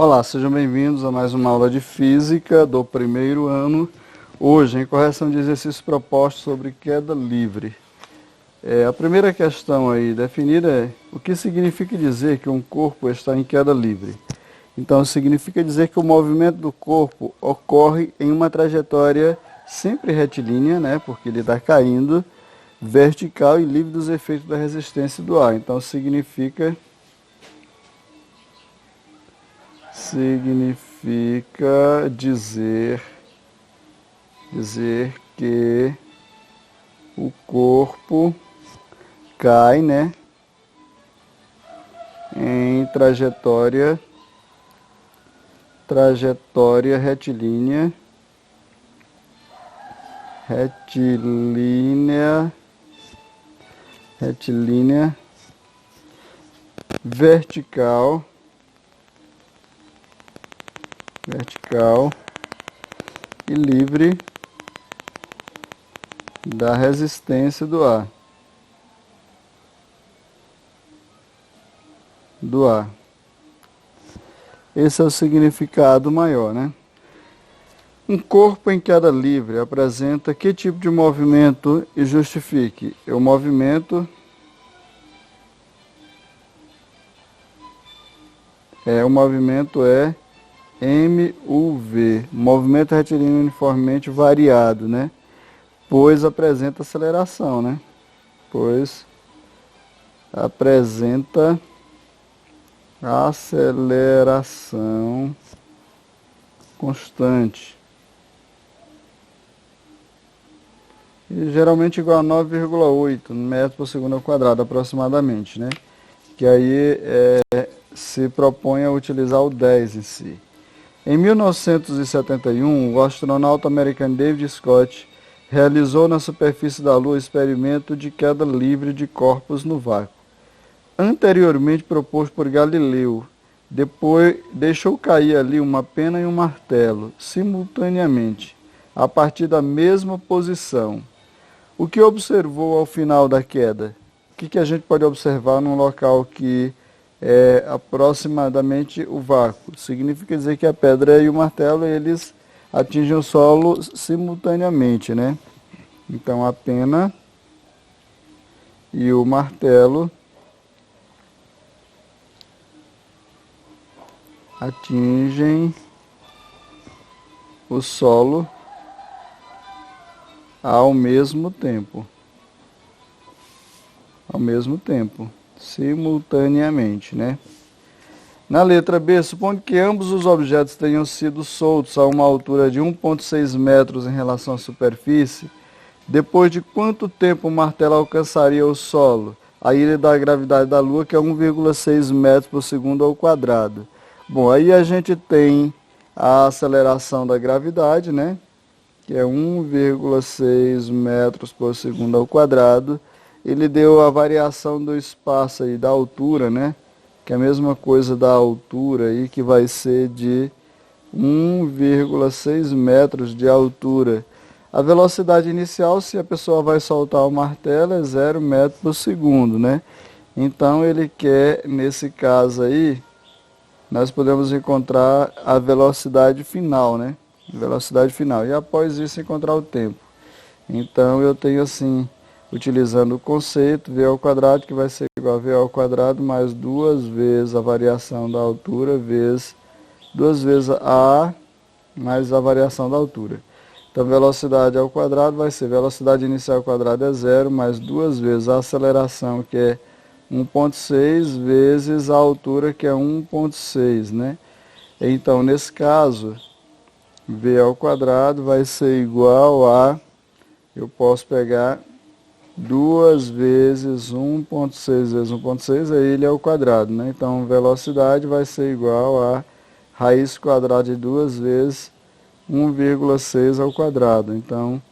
Olá, sejam bem-vindos a mais uma aula de Física do primeiro ano. Hoje, em correção de exercícios propostos sobre queda livre. A primeira questão aí definida é: o que significa dizer que um corpo está em queda livre? Então, significa dizer que o movimento do corpo ocorre em uma trajetória sempre retilínea, né, porque ele está caindo, vertical e livre dos efeitos da resistência do ar. Então, significa dizer que o corpo cai, né, em trajetória retilínea vertical e livre da resistência do ar. Esse é o significado maior, né? Um corpo em queda livre apresenta que tipo de movimento e justifique? O movimento é MUV, movimento retilíneo uniformemente variado, né? Pois apresenta aceleração, né? Pois apresenta aceleração constante. E geralmente igual a 9,8 metros por segundo ao quadrado, aproximadamente, né? Que aí se propõe a utilizar o 10 em si. Em 1971, o astronauta americano David Scott realizou na superfície da Lua experimento de queda livre de corpos no vácuo. Anteriormente proposto por Galileu, depois deixou cair ali uma pena e um martelo, simultaneamente, a partir da mesma posição. O que observou ao final da queda? O que a gente pode observar num local que é aproximadamente o vácuo? Significa dizer que a pedra e o martelo, eles atingem o solo simultaneamente, né? Então, a pena e o martelo atingem o solo ao mesmo tempo, simultaneamente, né? Na letra B, supondo que ambos os objetos tenham sido soltos a uma altura de 1,6 metros em relação à superfície, depois de quanto tempo o martelo alcançaria o solo? A ilha da gravidade da Lua, que é 1,6 metros por segundo ao quadrado. Bom, aí a gente tem a aceleração da gravidade, né? Que é 1,6 metros por segundo ao quadrado. Ele deu a variação do espaço aí, da altura, né? Que é a mesma coisa da altura aí, que vai ser de 1,6 metros de altura. A velocidade inicial, se a pessoa vai soltar o martelo, é 0 metro por segundo, né? Então ele quer, nesse caso aí, nós podemos encontrar a velocidade final, né? E após isso encontrar o tempo. Então eu tenho assim, utilizando o conceito, v ao quadrado, que vai ser igual a v ao quadrado mais 2 vezes a variação da altura, vezes 2 vezes a mais a variação da altura. Então velocidade ao quadrado vai ser velocidade inicial ao quadrado é 0, mais 2 vezes a aceleração, que é 1,6 vezes a altura, que é 1,6, né? Então, nesse caso, v ao quadrado vai ser igual a, eu posso pegar 2 vezes 1,6 vezes 1,6, aí ele é o quadrado, né? Então, velocidade vai ser igual a raiz quadrada de 2 vezes 1,6 ao quadrado. Então,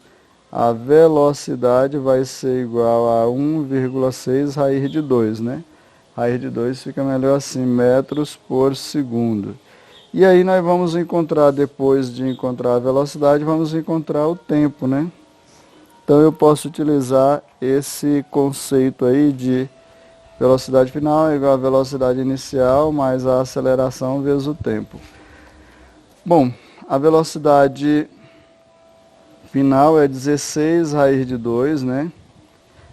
a velocidade vai ser igual a 1,6 raiz de 2, né? Raiz de 2 fica melhor assim, metros por segundo. E aí nós vamos encontrar, depois de encontrar a velocidade, vamos encontrar o tempo, né? Então eu posso utilizar esse conceito aí de Velocidade final é igual a velocidade inicial mais a aceleração vezes o tempo. Bom, a velocidade final é 16 raiz de 2, né?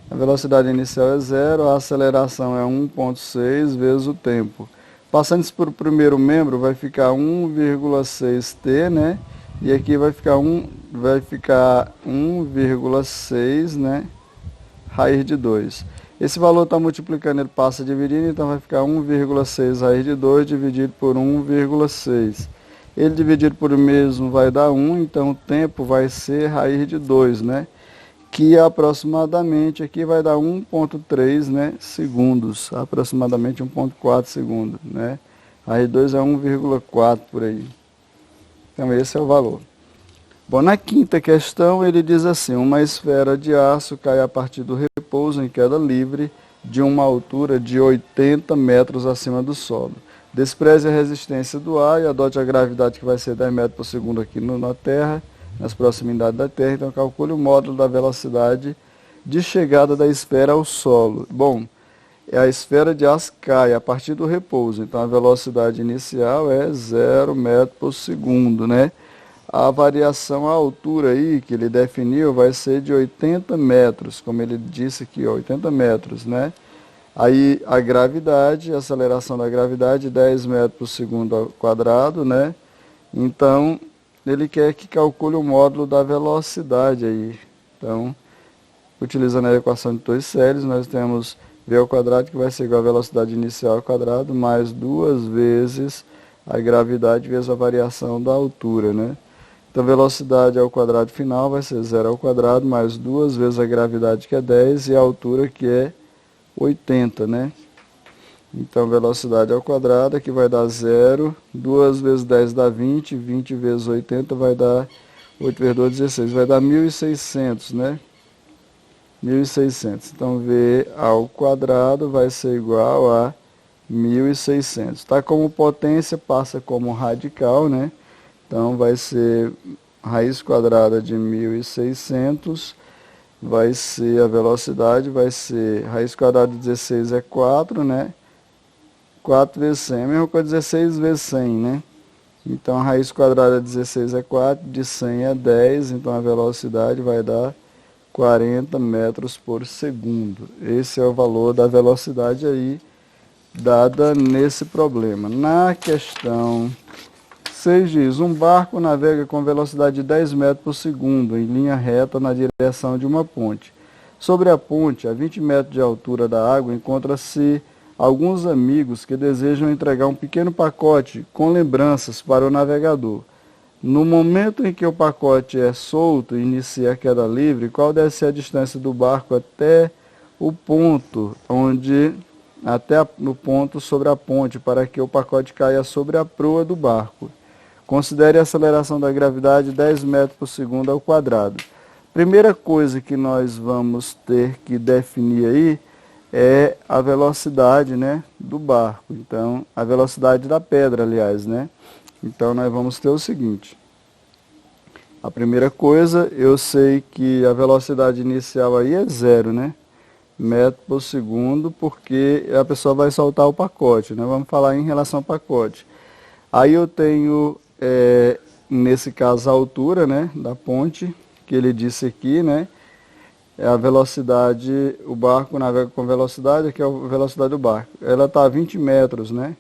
A velocidade inicial é 0, a aceleração é 1,6 vezes o tempo. Passando isso para o primeiro membro, vai ficar 1,6t, né? E aqui vai ficar 1,6, né? Raiz de 2. Esse valor está multiplicando, ele passa dividindo, então vai ficar 1,6 raiz de 2 dividido por 1,6. Ele dividido por mesmo vai dar 1, então o tempo vai ser raiz de 2, né? Que aproximadamente aqui vai dar 1,3, né, segundos, aproximadamente 1,4 segundos, né? Raiz de 2 é 1,4 por aí. Então esse é o valor. Bom, na quinta questão ele diz assim: uma esfera de aço cai a partir do repouso em queda livre de uma altura de 80 metros acima do solo. Despreze a resistência do ar e adote a gravidade que vai ser 10 metros por segundo aqui na Terra, nas proximidades da Terra. Então calcule o módulo da velocidade de chegada da esfera ao solo. Bom, a esfera de aço cai a partir do repouso, então a velocidade inicial é 0 metro por segundo, né? A variação, a altura aí que ele definiu vai ser de 80 metros, como ele disse aqui, 80 metros, né? Aí a gravidade, a aceleração da gravidade, 10 metros por segundo ao quadrado, né? Então, ele quer que calcule o módulo da velocidade aí. Então, utilizando a equação de Toy-Sélys, nós temos v ao quadrado, que vai ser igual a velocidade inicial ao quadrado, mais 2 vezes a gravidade vezes a variação da altura, né? Então, velocidade ao quadrado final vai ser 0 ao quadrado, mais 2 vezes a gravidade, que é 10, e a altura, que é 80, né? Então, velocidade ao quadrado, aqui vai dar 0, 2 vezes 10 dá 20, 20 vezes 80 vai dar 8 vezes 2, 16, vai dar 1.600, né? 1.600. Então, v ao quadrado vai ser igual a 1.600. Tá como potência, passa como radical, né? Então, vai ser raiz quadrada de 1.600, vai ser a velocidade, vai ser raiz quadrada de 16 é 4, né? 4 vezes 100, é a mesma coisa 16 vezes 100, né? Então, a raiz quadrada de 16 é 4, de 100 é 10, então a velocidade vai dar 40 metros por segundo. Esse é o valor da velocidade aí, dada nesse problema. Na questão 6 diz: um barco navega com velocidade de 10 metros por segundo, em linha reta na direção de uma ponte. Sobre a ponte, a 20 metros de altura da água, encontra-se alguns amigos que desejam entregar um pequeno pacote com lembranças para o navegador. No momento em que o pacote é solto e inicia a queda livre, qual deve ser a distância do barco até o ponto no ponto sobre a ponte, para que o pacote caia sobre a proa do barco? Considere a aceleração da gravidade 10 metros por segundo ao quadrado. Primeira coisa que nós vamos ter que definir aí é a velocidade, né, do barco. Então, a velocidade da pedra, aliás, né? Então, nós vamos ter o seguinte. A primeira coisa, eu sei que a velocidade inicial aí é 0, né? Metro por segundo, porque a pessoa vai soltar o pacote, né? Vamos falar em relação ao pacote. Aí eu tenho, nesse caso, a altura, né, da ponte, que ele disse aqui, né? É a velocidade, o barco navega com velocidade, aqui é a velocidade do barco. Ela está a 20 metros, né?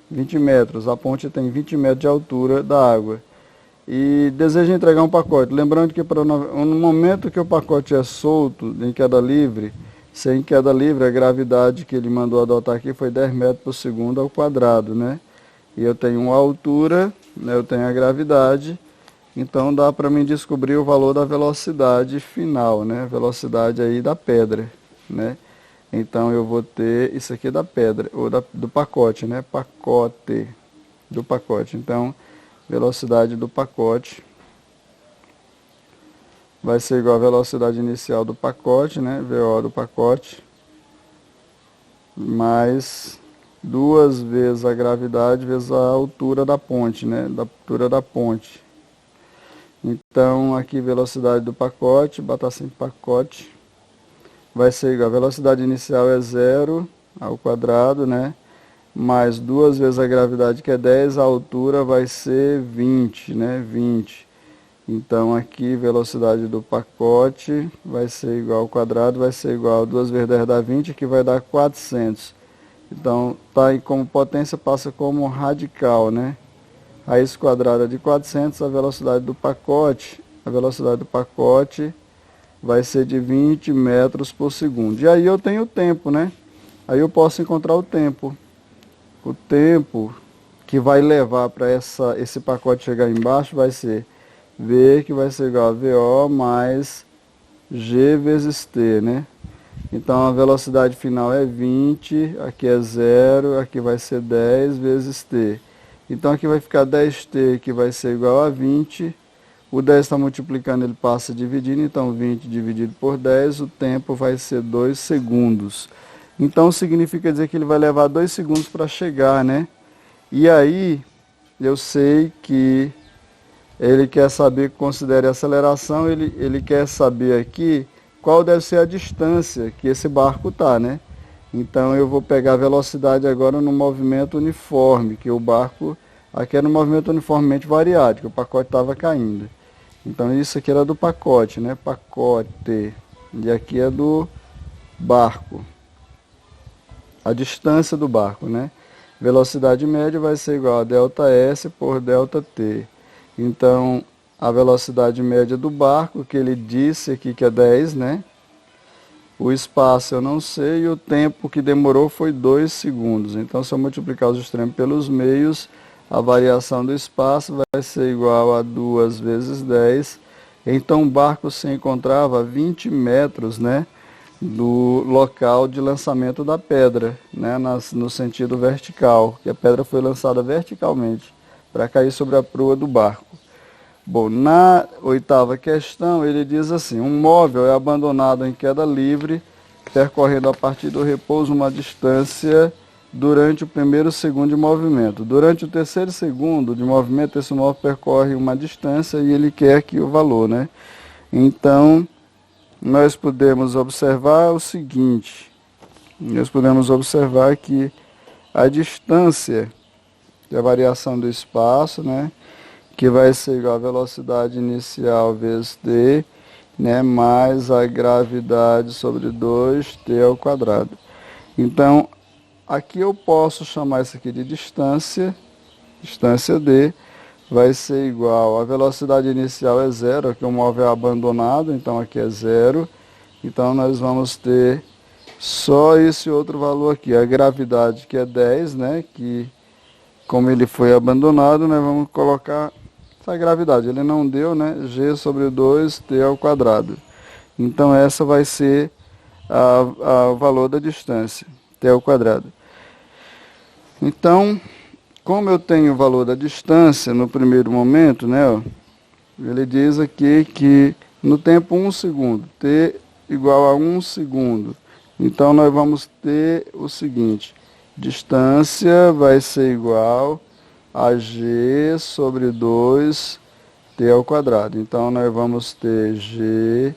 20 metros, a ponte tem 20 metros de altura da água. E deseja entregar um pacote. Lembrando que no momento que o pacote é solto, em queda livre, sem queda livre, a gravidade que ele mandou adotar aqui foi 10 metros por segundo ao quadrado, né? E eu tenho uma altura, né? Eu tenho a gravidade. Então dá para mim descobrir o valor da velocidade final, né? Velocidade aí da pedra, né? Então eu vou ter isso aqui da pedra, ou do pacote, né? Pacote, do pacote. Então, velocidade do pacote vai ser igual à velocidade inicial do pacote, né? VO do pacote, mais 2 vezes a gravidade vezes a altura da ponte, né? Da altura da ponte. Então, aqui velocidade do pacote, botar assim pacote, vai ser igual, a velocidade inicial é 0, ao quadrado, né? Mais 2 vezes a gravidade, que é 10, a altura vai ser 20, né? 20. Então aqui, velocidade do pacote vai ser igual ao quadrado, vai ser igual a 2 vezes 10 dá 20, que vai dar 400. Então, tá aí como potência, passa como radical, né? Raiz quadrada de 400, a velocidade do pacote vai ser de 20 metros por segundo. E aí eu tenho o tempo, né? Aí eu posso encontrar o tempo. O tempo que vai levar para esse pacote chegar embaixo vai ser V, que vai ser igual a VO mais G vezes T, né? Então a velocidade final é 20, aqui é 0, aqui vai ser 10 vezes T. Então aqui vai ficar 10T, que vai ser igual a 20. O 10 está multiplicando, ele passa dividindo, então 20 dividido por 10, o tempo vai ser 2 segundos. Então significa dizer que ele vai levar 2 segundos para chegar, né? E aí eu sei que ele quer saber, considere a aceleração, ele quer saber aqui qual deve ser a distância que esse barco está, né? Então eu vou pegar a velocidade agora no movimento uniforme, que o barco aqui é no movimento uniformemente variado, que o pacote estava caindo. Então isso aqui era do pacote, né? Pacote. E aqui é do barco. A distância do barco, né? Velocidade média vai ser igual a ΔS por ΔT. Então, a velocidade média do barco, que ele disse aqui que é 10, né? O espaço eu não sei e o tempo que demorou foi 2 segundos. Então, se eu multiplicar os extremos pelos meios, a variação do espaço vai ser igual a 2 vezes 10. Então, o barco se encontrava a 20 metros, né? Do local de lançamento da pedra, né, no sentido vertical, que a pedra foi lançada verticalmente para cair sobre a proa do barco. Bom, na 8ª questão ele diz assim: um móvel é abandonado em queda livre, percorrendo a partir do repouso uma distância durante o primeiro segundo de movimento. Durante o terceiro segundo de movimento, esse móvel percorre uma distância e ele quer aqui o valor, né? Então, nós podemos observar o seguinte, nós podemos observar que a distância, que é a variação do espaço, né, que vai ser igual a velocidade inicial vezes t, né, mais a gravidade sobre 2t ao quadrado. Então, aqui eu posso chamar isso aqui de distância d, vai ser igual, a velocidade inicial é 0, aqui o móvel é abandonado, então aqui é 0. Então nós vamos ter só esse outro valor aqui, a gravidade que é 10, né? Que como ele foi abandonado, nós vamos colocar essa gravidade. Ele não deu, né? G sobre 2t ao quadrado. Então essa vai ser o valor da distância, t ao quadrado. Então, como eu tenho o valor da distância no primeiro momento, né, ó, ele diz aqui que no tempo 1 segundo, t igual a 1 segundo. Então nós vamos ter o seguinte: distância vai ser igual a g sobre 2t ao quadrado. Então nós vamos ter g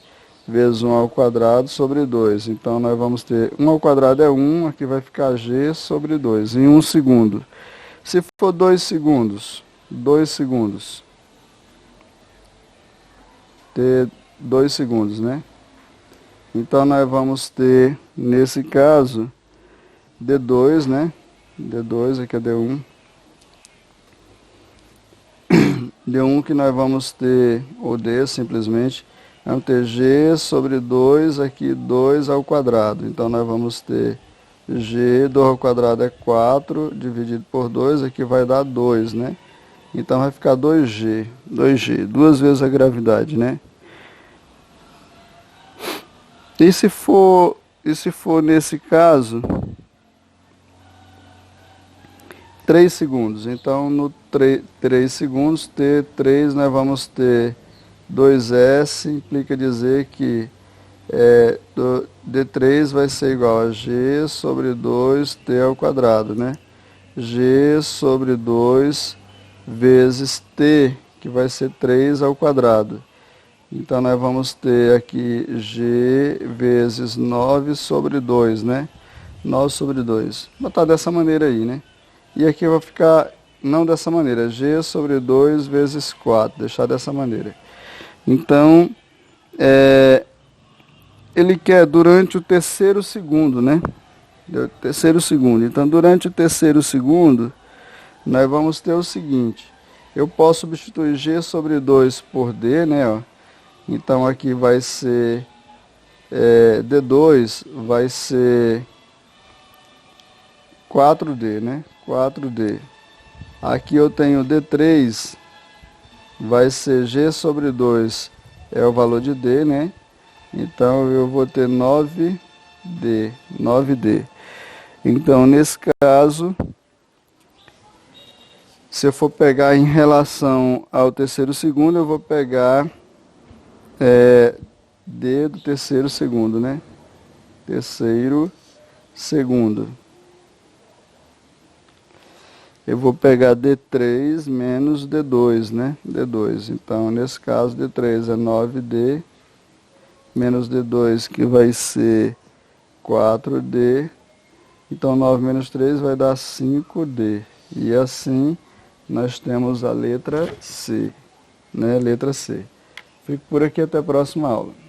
vezes 1 ao quadrado sobre 2. Então nós vamos ter 1 ao quadrado é 1, aqui vai ficar g sobre 2 em 1 segundo. Se for 2 segundos, ter 2 segundos, né? Então nós vamos ter, nesse caso, D2, né? D2, aqui é D1. D1 que nós vamos ter, ou D simplesmente, vamos ter G sobre 2, aqui 2 ao quadrado. Então nós vamos ter G, 2 ao quadrado é 4, dividido por 2, aqui vai dar 2, né? Então vai ficar 2G, 2 vezes a gravidade, né? E se for nesse caso, 3 segundos. Então, no 3 segundos, T3, nós vamos ter 2S, implica dizer que D3 vai ser igual a G sobre 2T ao quadrado, né? G sobre 2 vezes T, que vai ser 3 ao quadrado. Então, nós vamos ter aqui G vezes 9 sobre 2, né? 9 sobre 2. Vou botar dessa maneira aí, né? E aqui vai ficar, não dessa maneira, G sobre 2 vezes 4. Deixar dessa maneira. Então, ele quer durante o terceiro segundo, né? Terceiro segundo. Então, durante o terceiro segundo, nós vamos ter o seguinte. Eu posso substituir G sobre 2 por D, né? Ó. Então, aqui vai ser D2, vai ser 4D, né? 4D. Aqui eu tenho D3, vai ser G sobre 2, é o valor de D, né? Então, eu vou ter 9D, 9D. Então, nesse caso, se eu for pegar em relação ao terceiro segundo, eu vou pegar D do terceiro segundo, né? Terceiro segundo. Eu vou pegar D3 menos D2, né? D2. Então, nesse caso, D3 é 9D menos D2, que vai ser 4D. Então, 9 menos 3 vai dar 5D. E assim, nós temos a letra C, né? Letra C. Fico por aqui, até a próxima aula.